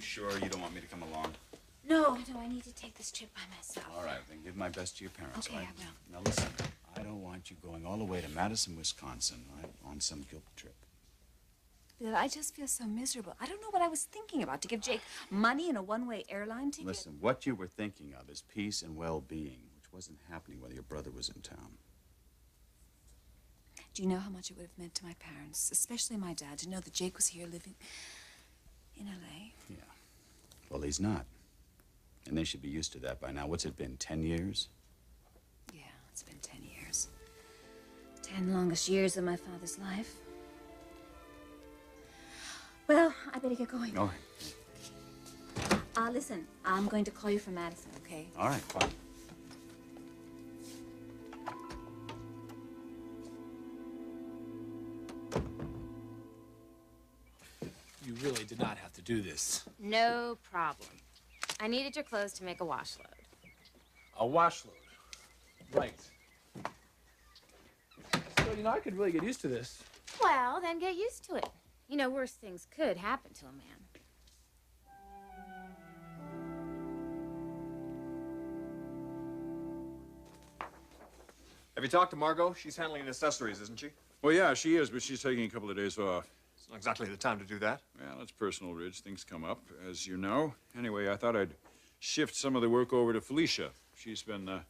sure you don't want me to come along? No, I need to take this trip by myself. All right, then give my best to your parents. Okay, Right? I will. Now listen, I don't want you going all the way to Madison, Wisconsin, right, on some guilt trip. Bill, I just feel so miserable. I don't know what I was thinking about, to give Jake money and a one-way airline ticket. Listen, what you were thinking of is peace and well-being, which wasn't happening while your brother was in town. Do you know how much it would have meant to my parents, especially my dad, to know that Jake was here living in L.A.? Yeah. Well, he's not. And they should be used to that by now. What's it been, 10 years? Yeah, it's been 10 years. 10 longest years of my father's life. Well, I better get going. All right. Listen, I'm going to call you from Madison, okay? All right, fine. You really did not have to do this. No problem. I needed your clothes to make a wash load. A wash load. Right. So, I could really get used to this. Well, then get used to it. You know, worse things could happen to a man. Have you talked to Margo? She's handling accessories, isn't she? Well, yeah, she is, but she's taking a couple of days off. It's not exactly the time to do that. Well, it's personal, Ridge. Things come up, as you know. Anyway, I thought I'd shift some of the work over to Felicia. She's been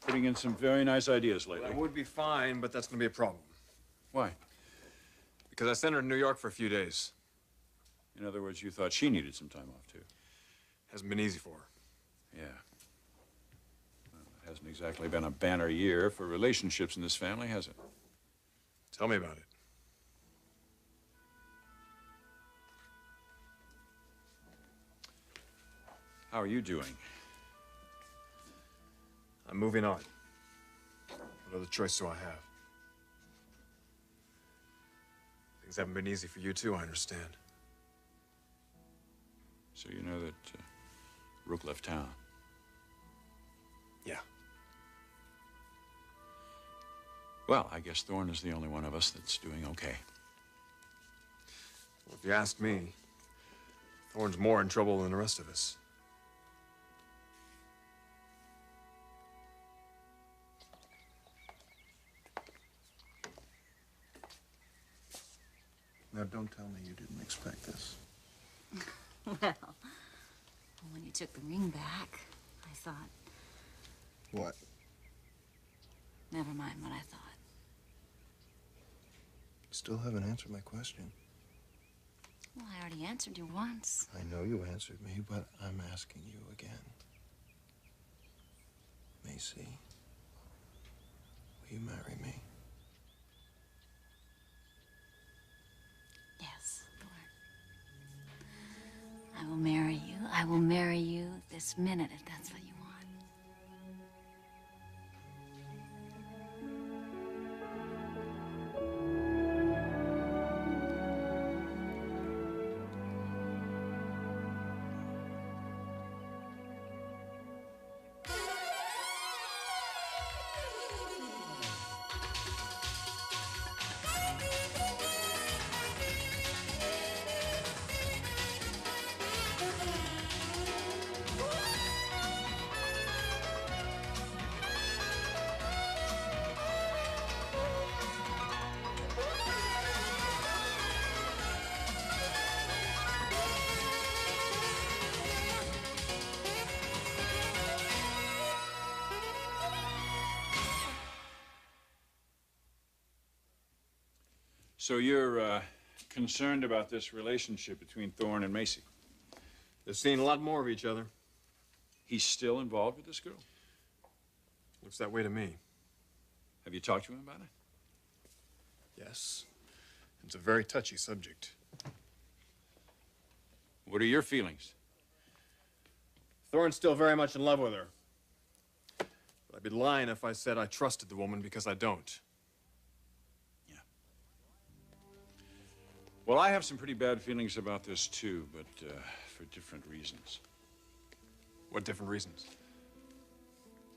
putting in some very nice ideas lately. Well, that would be fine, but that's going to be a problem. Why? Because I sent her to New York for a few days. In other words, you thought she needed some time off, too. Hasn't been easy for her. Yeah. Well, it hasn't exactly been a banner year for relationships in this family, has it? Tell me about it. How are you doing? I'm moving on. What other choice do I have? Things haven't been easy for you, too, I understand. So you know that Rook left town? Yeah. Well, I guess Thorne is the only one of us that's doing okay. Well, if you ask me, Thorne's more in trouble than the rest of us. Now, don't tell me you didn't expect this. Well, when you took the ring back, I thought... What? Never mind what I thought. You still haven't answered my question. Well, I already answered you once. I know you answered me, but I'm asking you again. Macy, will you marry me? Yes, Thorne. I will marry you. I will marry you this minute if that's what you want. So you're concerned about this relationship between Thorne and Macy? They've seen a lot more of each other. He's still involved with this girl? Looks that way to me. Have you talked to him about it? Yes. It's a very touchy subject. What are your feelings? Thorne's still very much in love with her. But I'd be lying if I said I trusted the woman, because I don't. Well, I have some pretty bad feelings about this, too, but for different reasons. What different reasons?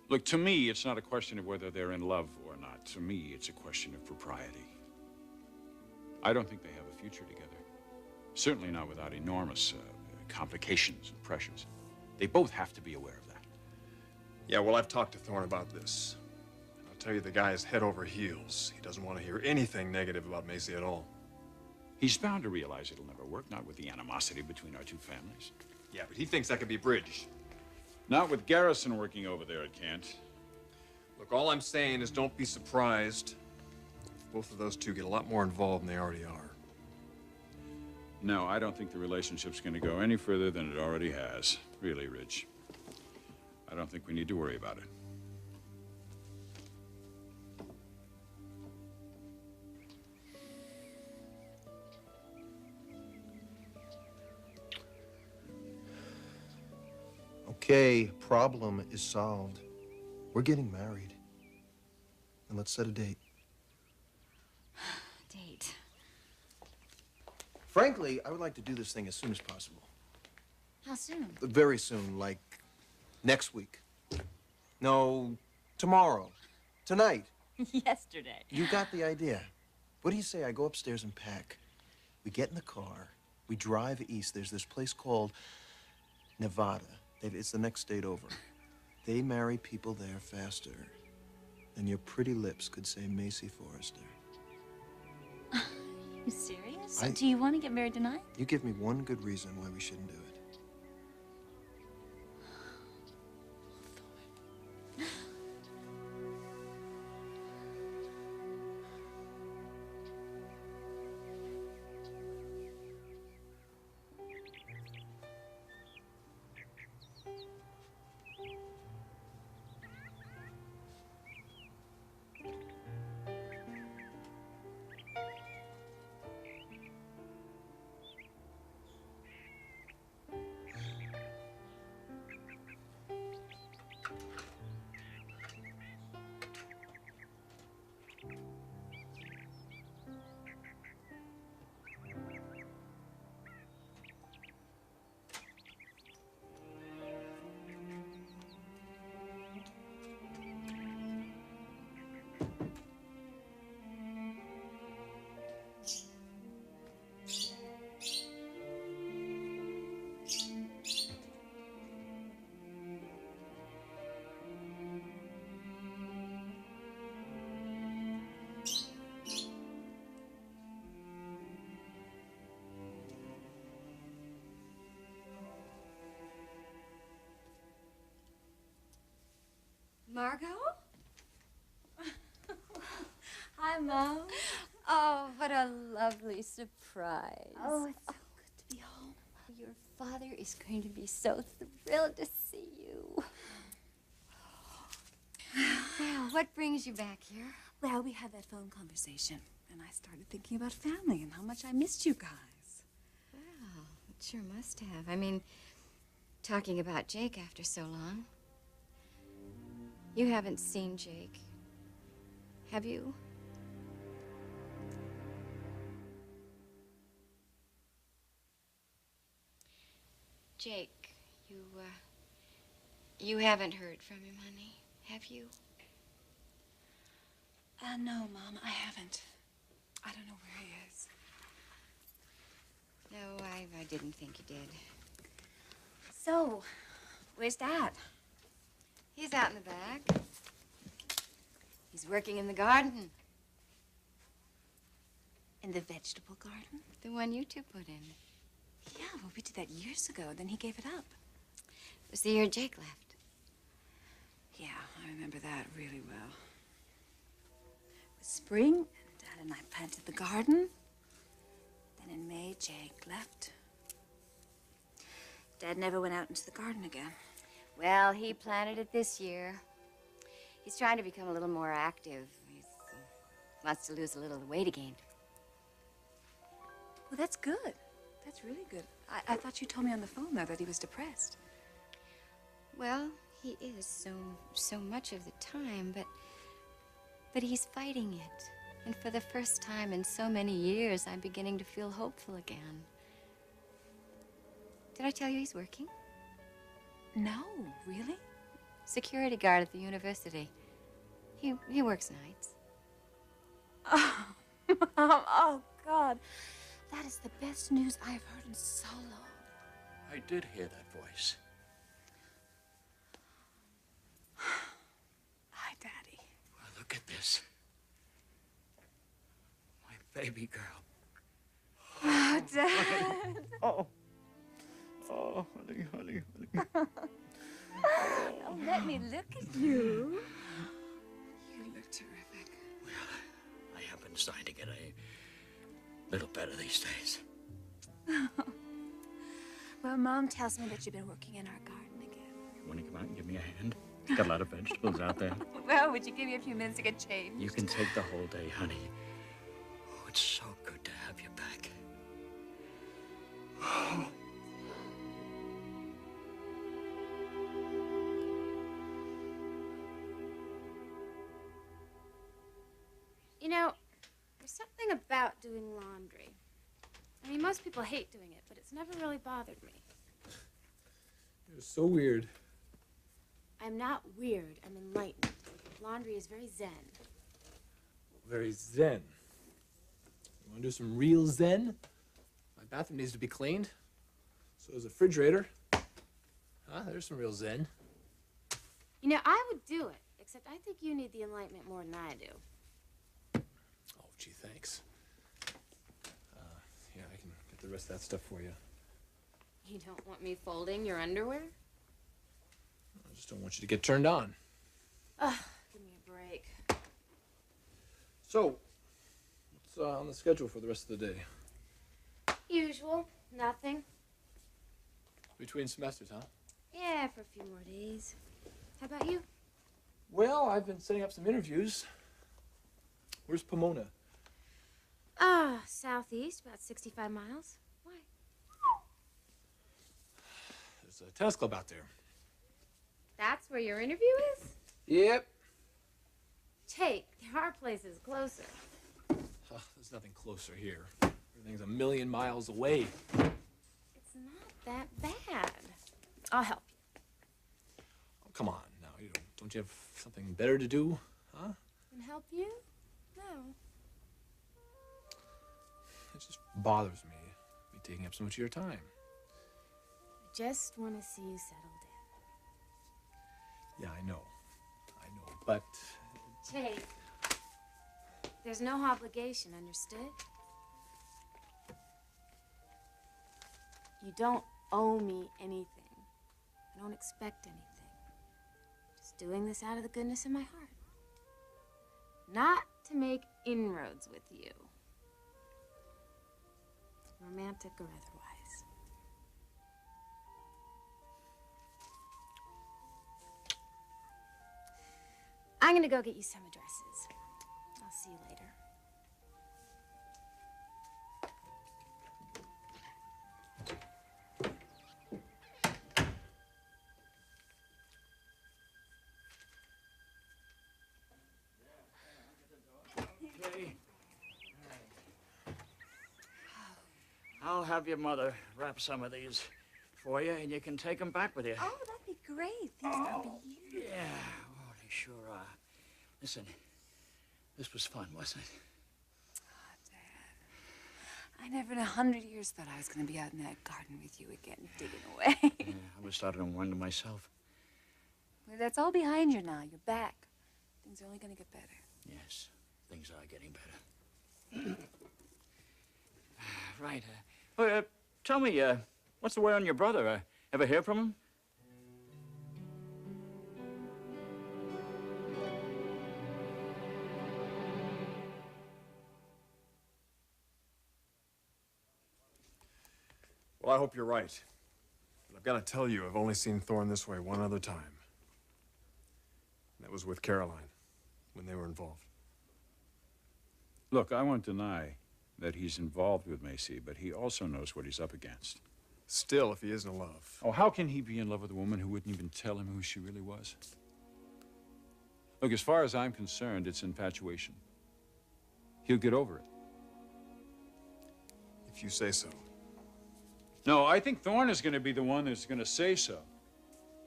Look, to me, it's not a question of whether they're in love or not. To me, it's a question of propriety. I don't think they have a future together. Certainly not without enormous complications and pressures. They both have to be aware of that. Yeah, well, I've talked to Thorne about this. And I'll tell you, the guy is head over heels. He doesn't want to hear anything negative about Macy at all. He's bound to realize it'll never work, not with the animosity between our two families. Yeah, but he thinks that could be bridged. Not with Garrison working over there, it can't. Look, all I'm saying is don't be surprised if both of those two get a lot more involved than they already are. No, I don't think the relationship's going to go any further than it already has. Really, Rich. I don't think we need to worry about it. Okay, problem is solved. We're getting married. And let's set a date. Date. Frankly, I would like to do this thing as soon as possible. How soon? Very soon, like next week. No, tomorrow. Tonight. Yesterday. You got the idea. What do you say I go upstairs and pack? We get in the car. We drive east. There's this place called Nevada. It's the next state over. They marry people there faster than your pretty lips could say Macy Forrester. Are you serious? Do you want to get married tonight? You give me one good reason why we shouldn't do it. Margo? Hi, Mom. Oh, what a lovely surprise. Oh, it's so good to be home. Your father is going to be so thrilled to see you. Well, what brings you back here? Well, we had that phone conversation, and I started thinking about family and how much I missed you guys. Well, it sure must have. I mean, talking about Jake after so long. You haven't seen Jake, have you? Jake, you haven't heard from him, honey, have you? No, Mom, I haven't. I don't know where he is. No, I didn't think you did. So, where's Dad? He's out in the back. He's working in the garden. In the vegetable garden? The one you two put in. Yeah, well, we did that years ago. Then he gave it up. It was the year Jake left. Yeah, I remember that really well. It was spring, and Dad and I planted the garden. Then in May, Jake left. Dad never went out into the garden again. Well, he planted it this year. He's trying to become a little more active. He wants to lose a little of the weight he gained. Well, that's good. That's really good. I thought you told me on the phone, though, that he was depressed. Well, he is so much of the time, but he's fighting it. And for the first time in so many years, I'm beginning to feel hopeful again. Did I tell you he's working? No, really? Security guard at the university. He works nights. Oh, Mom, oh, God. That is the best news I've heard in so long. I did hear that voice. Hi, Daddy. Well, look at this. My baby girl. Oh, Dad. Oh. Oh, honey, honey, honey. Oh, let me look at you. You look terrific. Well, I have been starting to get a little better these days. Well, Mom tells me that you've been working in our garden again. You want to come out and give me a hand? Got a lot of vegetables out there. Well, would you give me a few minutes to get changed? You can take the whole day, honey. Oh, it's so good to have you back. Oh. You know, there's something about doing laundry. I mean, most people hate doing it, but it's never really bothered me. It was so weird. I'm not weird, I'm enlightened. Laundry is very zen. Very zen. You want to do some real zen? My bathroom needs to be cleaned. So does the refrigerator. There's some real zen. You know, I would do it, except I think you need the enlightenment more than I do. Oh, gee, thanks. Yeah, I can get the rest of that stuff for you. You don't want me folding your underwear? I just don't want you to get turned on. Ugh, give me a break. So, what's on the schedule for the rest of the day? Usual, nothing. Between semesters, huh? Yeah, for a few more days. How about you? Well, I've been setting up some interviews. Where's Pomona? Southeast, about 65 miles. Why? There's a tennis club out there. That's where your interview is? Yep. Jake, there are places closer. There's nothing closer here. Everything's a million miles away. It's not that bad. I'll help you. Oh, come on now. Don't you have something better to do? Huh? And help you? No. It just bothers me taking up so much of your time. I just want to see you settled Yeah, I know. But in. Jake, there's no obligation, understood? You don't owe me anything. I don't expect anything. Just doing this out of the goodness of my heart. Not to make inroads with you. Romantic or otherwise. I'm gonna go get you some addresses. I'll see you later. Okay. I'll have your mother wrap some of these for you, and you can take them back with you. Oh, that'd be great. These are beautiful. Yeah, oh, they sure are. Listen, this was fun, wasn't it? Oh, Dad. I never in 100 years thought I was going to be out in that garden with you again, digging away. Yeah, I was starting to wonder myself. Well, that's all behind you now. You're back. Things are only going to get better. Yes, things are getting better. Right. Tell me, what's the word on your brother? Ever hear from him? Well, I hope you're right. But I've got to tell you, I've only seen Thorne this way one other time. And that was with Caroline, when they were involved. Look, I won't deny that he's involved with Macy, but he also knows what he's up against. Still, if he is in love. Oh, how can he be in love with a woman who wouldn't even tell him who she really was? Look, as far as I'm concerned, it's infatuation. He'll get over it. If you say so. No, I think Thorne is going to be the one that's going to say so.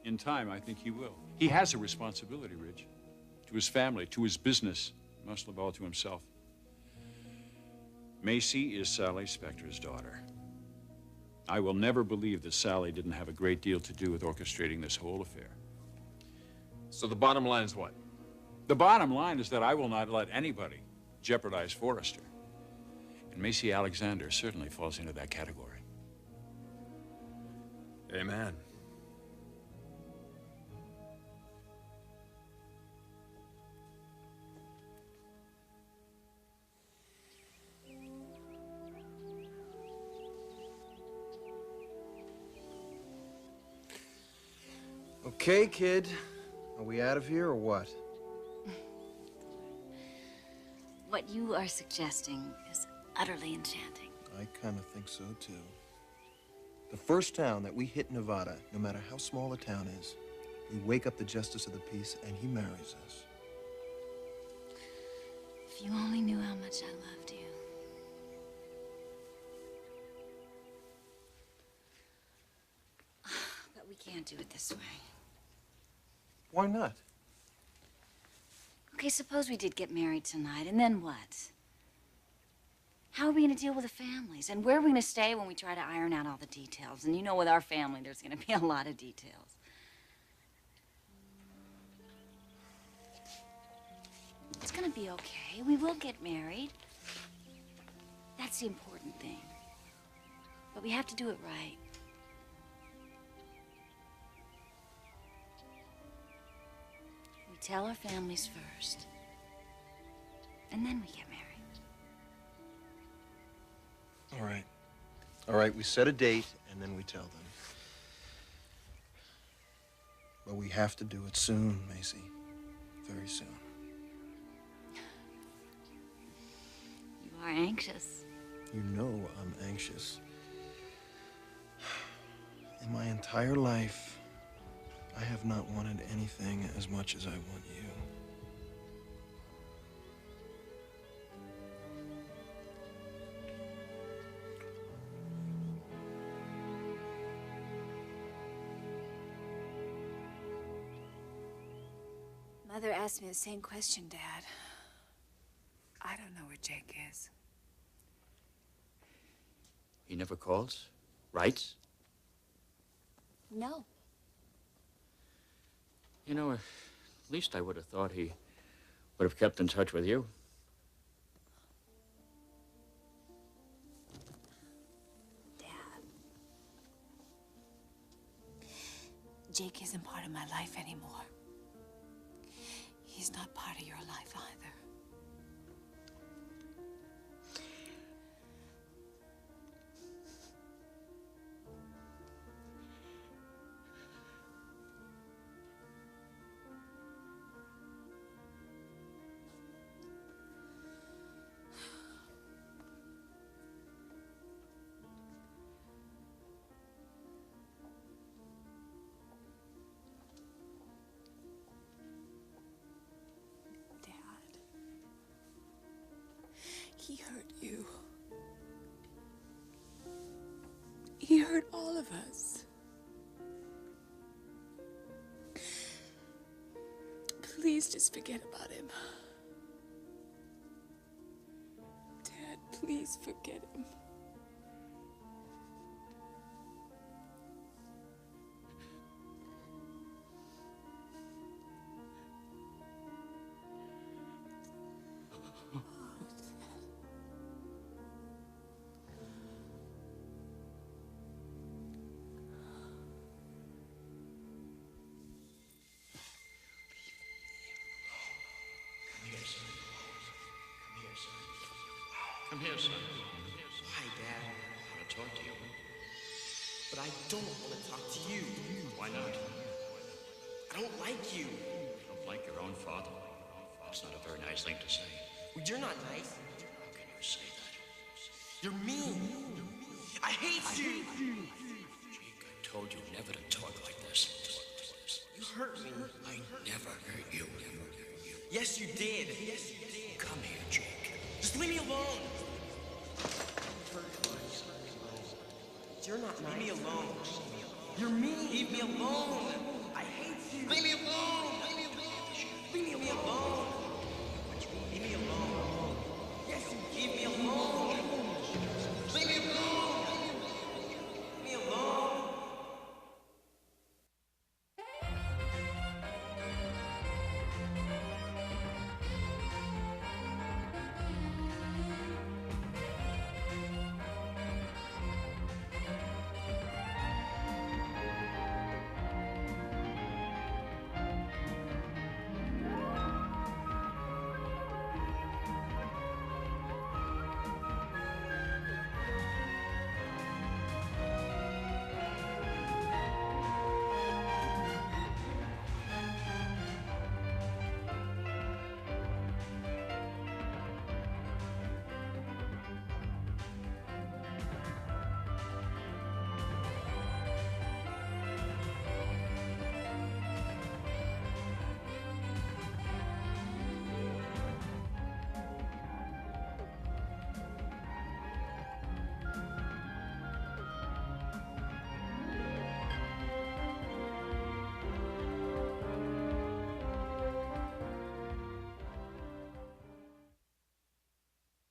In time, I think he will. He has a responsibility, Ridge. To his family, to his business, most of all to himself. Macy is Sally Spector's daughter. I will never believe that Sally didn't have a great deal to do with orchestrating this whole affair. So the bottom line is what? The bottom line is that I will not let anybody jeopardize Forrester. And Macy Alexander certainly falls into that category. Amen. Okay, kid. Are we out of here or what? What you are suggesting is utterly enchanting. I kind of think so, too. The first town that we hit Nevada, no matter how small a town is, we wake up the justice of the peace and he marries us. If you only knew how much I loved you. But we can't do it this way. Why not? Okay, suppose we did get married tonight, and then what? How are we going to deal with the families? And where are we going to stay when we try to iron out all the details? And you know, with our family, there's going to be a lot of details. It's going to be okay. We will get married. That's the important thing. But we have to do it right. We tell our families first, and then we get married. All right. All right, we set a date, and then we tell them. But we have to do it soon, Macy. Very soon. You are anxious. You know I'm anxious. In my entire life, I have not wanted anything as much as I want you. Mother asked me the same question, Dad. I don't know where Jake is. He never calls? Writes? No. You know, at least I would have thought he would have kept in touch with you. Dad. Jake isn't part of my life anymore. He's not part of your life either. He hurt you. He hurt all of us. Please just forget about him. Dad, please forget him. Come here, son. Hi, Dad. I want to talk to you. But I don't want to talk to you. Why not? I don't like you. You don't like your own father? That's not a very nice thing to say. Well, you're not nice. How can you say that? You're mean. I hate you. Jake, I told you never to talk like this. You hurt me. I never hurt you. Yes, you did. Come here, Jake. Just leave me alone. You're not nice. Leave me alone. You're mean. Leave me alone. I hate you. Leave me alone. Leave me alone. Leave me alone. Leave me alone.